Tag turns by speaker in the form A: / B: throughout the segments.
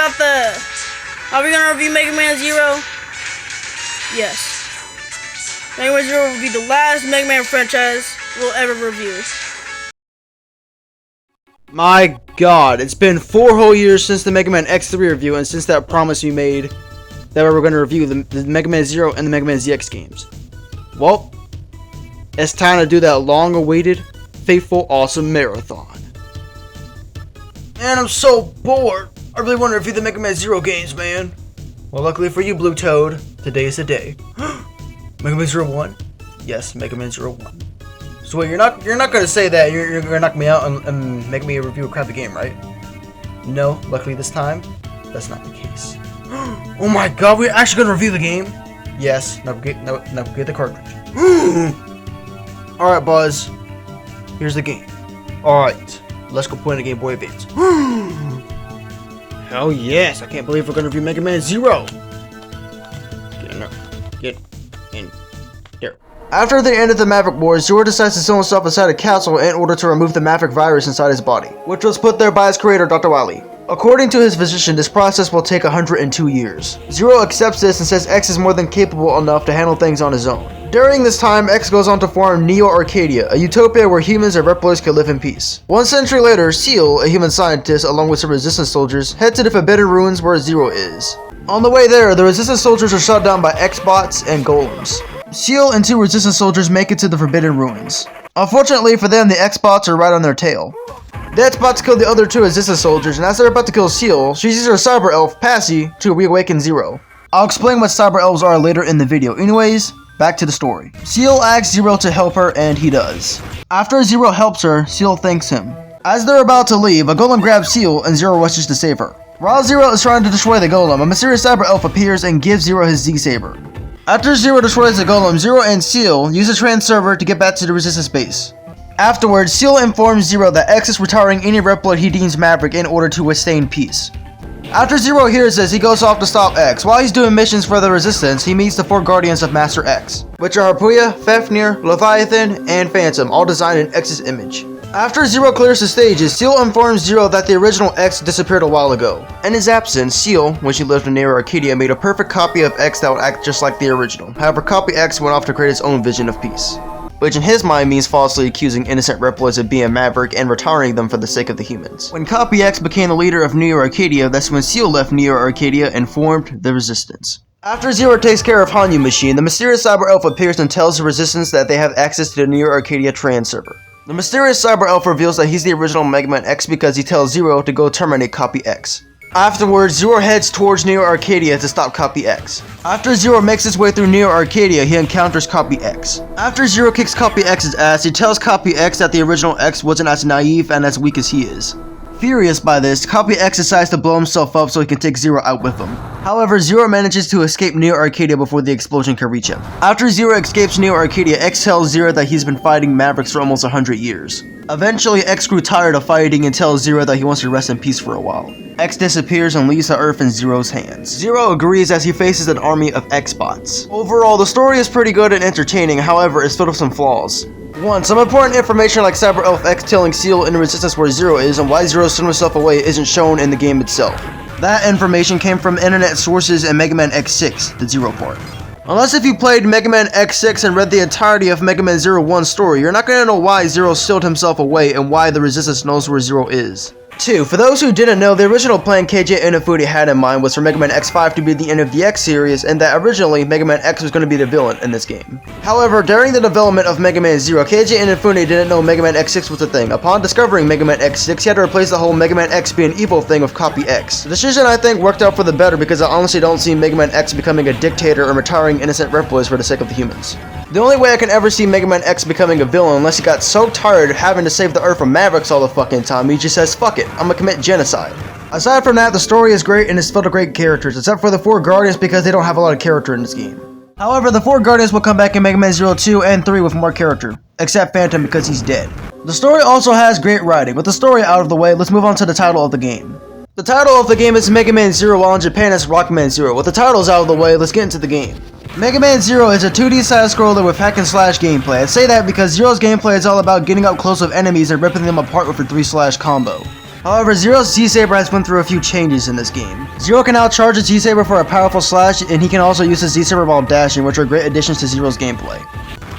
A: about the... Are we gonna review Mega Man Zero? Yes. Mega Man Zero will be the last Mega Man franchise we'll ever review.
B: My god, it's been 4 whole years since the Mega Man X3 review and since that promise we made that we were going to review the Mega Man Zero and the Mega Man ZX games. Well, it's time to do that long-awaited, faithful, awesome marathon. Man, I'm so bored. I really want to review the Mega Man Zero games, man. Well, luckily for you, Blue Toad, today is the day. Mega Man Zero 1? Yes, Mega Man Zero 1. So wait, you're not gonna say that you're gonna knock me out and make me a review of a crappy game, right? No, luckily this time, that's not the case. Oh my god, we're actually gonna review the game? Yes, now get the cartridge. Alright, Buzz. Here's the game. Alright, let's go play in the Game Boy Advance. Hell yes, I can't believe we're gonna review Mega Man Zero. Get in there. After the end of the Maverick Wars, Zero decides to seal himself inside a capsule in order to remove the Maverick virus inside his body, which was put there by his creator, Dr. Wily. According to his physician, this process will take 102 years. Zero accepts this and says X is more than capable enough to handle things on his own. During this time, X goes on to form Neo Arcadia, a utopia where humans and Reploids can live in peace. 1 century later, Seal, a human scientist, along with some resistance soldiers, head to the Forbidden Ruins where Zero is. On the way there, the resistance soldiers are shot down by X-bots and golems. Seal and 2 resistance soldiers make it to the Forbidden Ruins. Unfortunately for them, the X-bots are right on their tail. The X-bots kill the other 2 resistance soldiers, and as they're about to kill Seal, she uses her cyber elf, Passy, to reawaken Zero. I'll explain what cyber elves are later in the video. Anyways, back to the story. Seal asks Zero to help her, and he does. After Zero helps her, Seal thanks him. As they're about to leave, a golem grabs Seal, and Zero rushes to save her. While Zero is trying to destroy the golem, a mysterious cyber elf appears and gives Zero his Z-Saber. After Zero destroys the golem, Zero and Seal use a trans server to get back to the resistance base. Afterwards, Seal informs Zero that X is retiring any Reploid he deems Maverick in order to sustain peace. After Zero hears this, he goes off to stop X. While he's doing missions for the Resistance, he meets the 4 Guardians of Master X, which are Harpuya, Fefnir, Leviathan, and Phantom, all designed in X's image. After Zero clears the stages, Seal informs Zero that the original X disappeared a while ago. In his absence, Seal, when she lived in Neo Arcadia, made a perfect copy of X that would act just like the original. However, Copy X went off to create his own vision of peace, which in his mind means falsely accusing innocent Reploids of being Maverick and retiring them for the sake of the humans. When Copy X became the leader of Neo Arcadia, that's when Seal left Neo Arcadia and formed the Resistance. After Zero takes care of Hanyu Machine, the mysterious cyber elf appears and tells the Resistance that they have access to the Neo Arcadia trans server. The mysterious cyber elf reveals that he's the original Mega Man X because he tells Zero to go terminate Copy X. Afterwards, Zero heads towards Neo Arcadia to stop Copy X. After Zero makes his way through Neo Arcadia, he encounters Copy X. After Zero kicks Copy X's ass, he tells Copy X that the original X wasn't as naive and as weak as he is. Furious by this, Copy X decides to blow himself up so he can take Zero out with him. However, Zero manages to escape Neo Arcadia before the explosion can reach him. After Zero escapes Neo Arcadia, X tells Zero that he's been fighting Mavericks for almost 100 years. Eventually, X grew tired of fighting and tells Zero that he wants to rest in peace for a while. X disappears and leaves the Earth in Zero's hands. Zero agrees as he faces an army of X-bots. Overall, the story is pretty good and entertaining, however, it's filled with some flaws. 1. Some important information like Cyber Elf X telling Seal in the Resistance where Zero is and why Zero sent himself away isn't shown in the game itself. That information came from internet sources and Mega Man X6, the Zero part. Unless if you played Mega Man X6 and read the entirety of Mega Man Zero 1's story, you're not gonna know why Zero sealed himself away and why the Resistance knows where Zero is. 2. For those who didn't know, the original plan KJ Inafune had in mind was for Mega Man X5 to be the end of the X series, and that originally Mega Man X was going to be the villain in this game. However, during the development of Mega Man Zero, KJ Inafune didn't know Mega Man X6 was a thing. Upon discovering Mega Man X6, he had to replace the whole Mega Man X being evil thing with Copy X. The decision I think worked out for the better because I honestly don't see Mega Man X becoming a dictator or retiring innocent Reploids for the sake of the humans. The only way I can ever see Mega Man X becoming a villain unless he got so tired of having to save the Earth from Mavericks all the fucking time, he just says, fuck it, I'm gonna commit genocide. Aside from that, the story is great and it's filled with great characters, except for the 4 Guardians because they don't have a lot of character in this game. However, the 4 Guardians will come back in Mega Man Zero 2 and 3 with more character, except Phantom because he's dead. The story also has great writing. With the story out of the way, let's move on to the title of the game. The title of the game is Mega Man Zero, while in Japan it's Rockman Zero. With the titles out of the way, let's get into the game. Mega Man Zero is a 2D side-scroller with hack and slash gameplay. I say that because Zero's gameplay is all about getting up close with enemies and ripping them apart with a 3-slash combo. However, Zero's Z-Saber has went through a few changes in this game. Zero can now charge his Z-Saber for a powerful slash, and he can also use his Z-Saber while dashing, which are great additions to Zero's gameplay.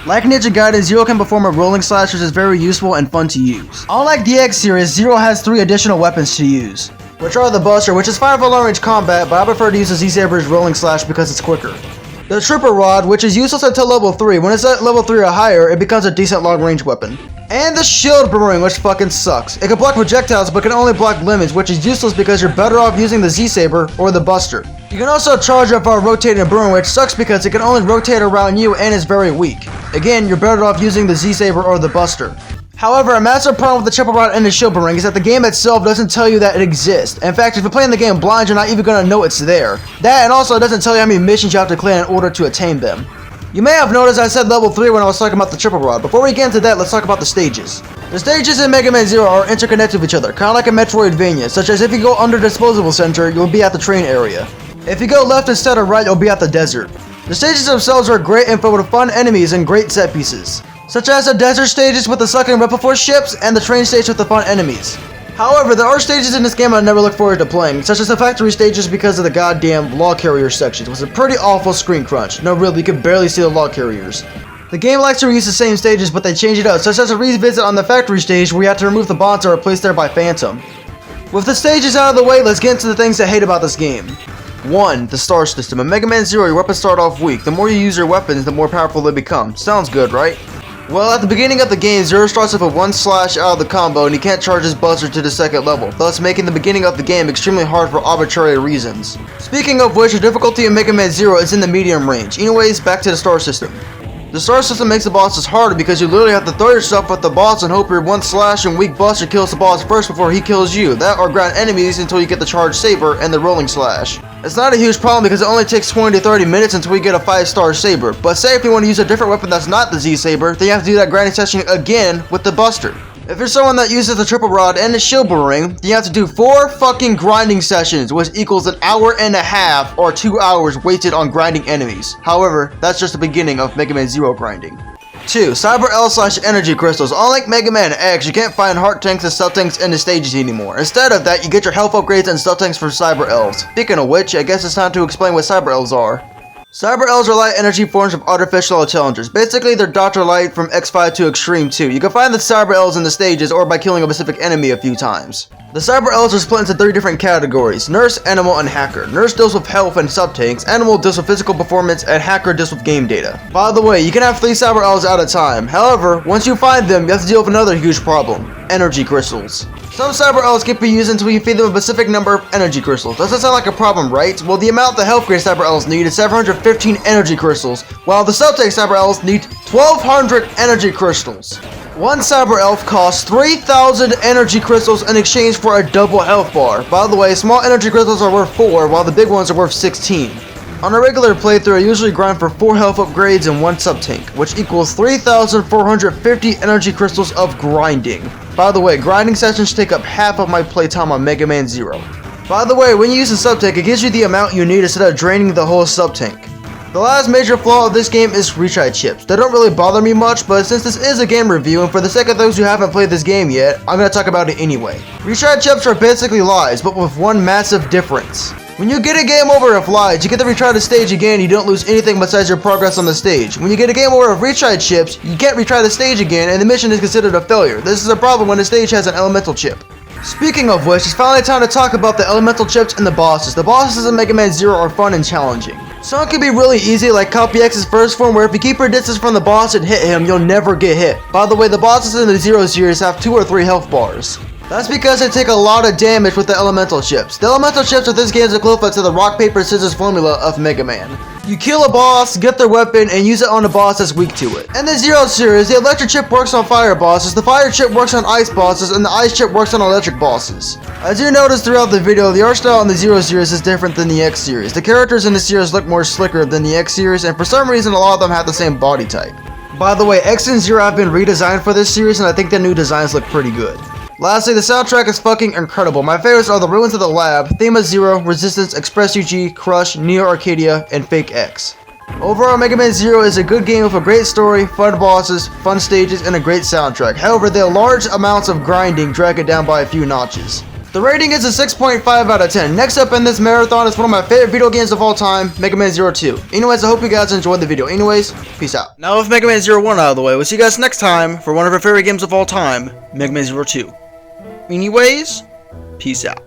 B: Like Ninja Gaiden, Zero can perform a rolling slash, which is very useful and fun to use. Unlike the X series, Zero has 3 additional weapons to use, which are the Buster, which is fine for long-range combat, but I prefer to use the Z-Saber's rolling slash because it's quicker. The Triple Rod, which is useless until level 3. When it's at level 3 or higher, it becomes a decent long-range weapon. And the Sheild Boomerang, which fucking sucks. It can block projectiles, but can only block lemons, which is useless because you're better off using the Z-Saber or the Buster. You can also charge up our rotating Boomerang, which sucks because it can only rotate around you and is very weak. Again, you're better off using the Z-Saber or the Buster. However, a massive problem with the Triple Rod and the Sheild Boomerang is that the game itself doesn't tell you that it exists. In fact, if you're playing the game blind, you're not even gonna know it's there. That, and also it doesn't tell you how many missions you have to clear in order to attain them. You may have noticed I said level 3 when I was talking about the Triple Rod. Before we get into that, let's talk about the stages. The stages in Mega Man Zero are interconnected with each other, kinda like a Metroidvania, such as if you go under Disposable Center, you'll be at the train area. If you go left instead of right, you'll be at the desert. The stages themselves are great and filled with fun enemies and great set pieces, such as the desert stages with the sucking Repliforce ships and the train stage with the fun enemies. However, there are stages in this game I never look forward to playing, such as the factory stages because of the goddamn log carrier sections. It was a pretty awful screen crunch. No, really, you could barely see the log carriers. The game likes to reuse the same stages, but they change it up, such as a revisit on the factory stage where you have to remove the bonds that are replaced there by Phantom. With the stages out of the way, let's get into the things I hate about this game. 1. The star system. In Mega Man Zero, your weapons start off weak. The more you use your weapons, the more powerful they become. Sounds good, right? Well, at the beginning of the game, Zero starts off with 1 slash out of the combo and he can't charge his Buster to the 2nd level, thus making the beginning of the game extremely hard for arbitrary reasons. Speaking of which, the difficulty in Mega Man Zero is in the medium range. Anyways, back to the star system. The star system makes the bosses harder because you literally have to throw yourself at the boss and hope your 1 slash and weak Buster kills the boss first before he kills you. That or ground enemies until you get the charged saber and the rolling slash. It's not a huge problem because it only takes 20 to 30 minutes until you get a 5-star saber. But say if you want to use a different weapon that's not the Z-Saber, then you have to do that grinding session again with the Buster. If you're someone that uses the Triple Rod and the Sheild Boomerang, then you have to do 4 fucking grinding sessions, which equals an hour and a half or 2 hours wasted on grinding enemies. However, that's just the beginning of Mega Man Zero grinding. 2. Cyber L/Energy Crystals. Unlike Mega Man X, you can't find heart tanks and sub tanks in the stages anymore. Instead of that, you get your health upgrades and sub tanks from Cyber L's. Speaking of which, I guess it's time to explain what Cyber L's are. Cyber L's are light energy forms of artificial intelligence. Basically, they're Dr. Light from X5 to Extreme 2. You can find the Cyber L's in the stages or by killing a specific enemy a few times. The Cyber L's are split into 3 different categories: Nurse, Animal, and Hacker. Nurse deals with health and sub-tanks, Animal deals with physical performance, and Hacker deals with game data. By the way, you can have 3 Cyber L's at a time. However, once you find them, you have to deal with another huge problem: energy crystals. Some Cyber L's can be used until you feed them a specific number of energy crystals. Doesn't sound like a problem, right? Well, the amount the health grade Cyber L's need is 715 energy crystals, while the sub-tank Cyber L's need 1200 energy crystals. 1 Cyber Elf costs 3,000 energy crystals in exchange for a double health bar. By the way, small energy crystals are worth 4, while the big ones are worth 16. On a regular playthrough, I usually grind for 4 health upgrades and 1 sub-tank, which equals 3,450 energy crystals of grinding. By the way, grinding sessions take up half of my playtime on Mega Man Zero. By the way, when you use a sub-tank, it gives you the amount you need instead of draining the whole sub-tank. The last major flaw of this game is retry chips. They don't really bother me much, but since this is a game review, and for the sake of those who haven't played this game yet, I'm gonna talk about it anyway. Retry chips are basically lies, but with one massive difference. When you get a game over of lies, you get to retry the stage again, you don't lose anything besides your progress on the stage. When you get a game over of retry chips, you can't retry the stage again, and the mission is considered a failure. This is a problem when the stage has an elemental chip. Speaking of which, it's finally time to talk about the elemental chips and the bosses. The bosses in Mega Man Zero are fun and challenging. Some can be really easy, like Copy X's first form, where if you keep your distance from the boss and hit him, you'll never get hit. By the way, the bosses in the Zero series have 2 or 3 health bars. That's because they take a lot of damage with the elemental chips. The elemental chips of this game is equivalent to the rock, paper, scissors formula of Mega Man. You kill a boss, get their weapon, and use it on a boss that's weak to it. In the Zero series, the electric chip works on fire bosses, the fire chip works on ice bosses, and the ice chip works on electric bosses. As you notice throughout the video, the art style in the Zero series is different than the X series. The characters in the series look more slicker than the X series, and for some reason a lot of them have the same body type. By the way, X and Zero have been redesigned for this series, and I think the new designs look pretty good. Lastly, the soundtrack is fucking incredible. My favorites are The Ruins of the Lab, Theme of Zero, Resistance, Express UG, Crush, Neo Arcadia, and Fake X. Overall, Mega Man Zero is a good game with a great story, fun bosses, fun stages, and a great soundtrack. However, the large amounts of grinding drag it down by a few notches. The rating is a 6.5 out of 10. Next up in this marathon is one of my favorite video games of all time, Mega Man 02. Anyways, I hope you guys enjoyed the video. Anyways, peace out. Now with Mega Man 01 out of the way, we'll see you guys next time for one of our favorite games of all time, Mega Man 02. Anyways, peace out.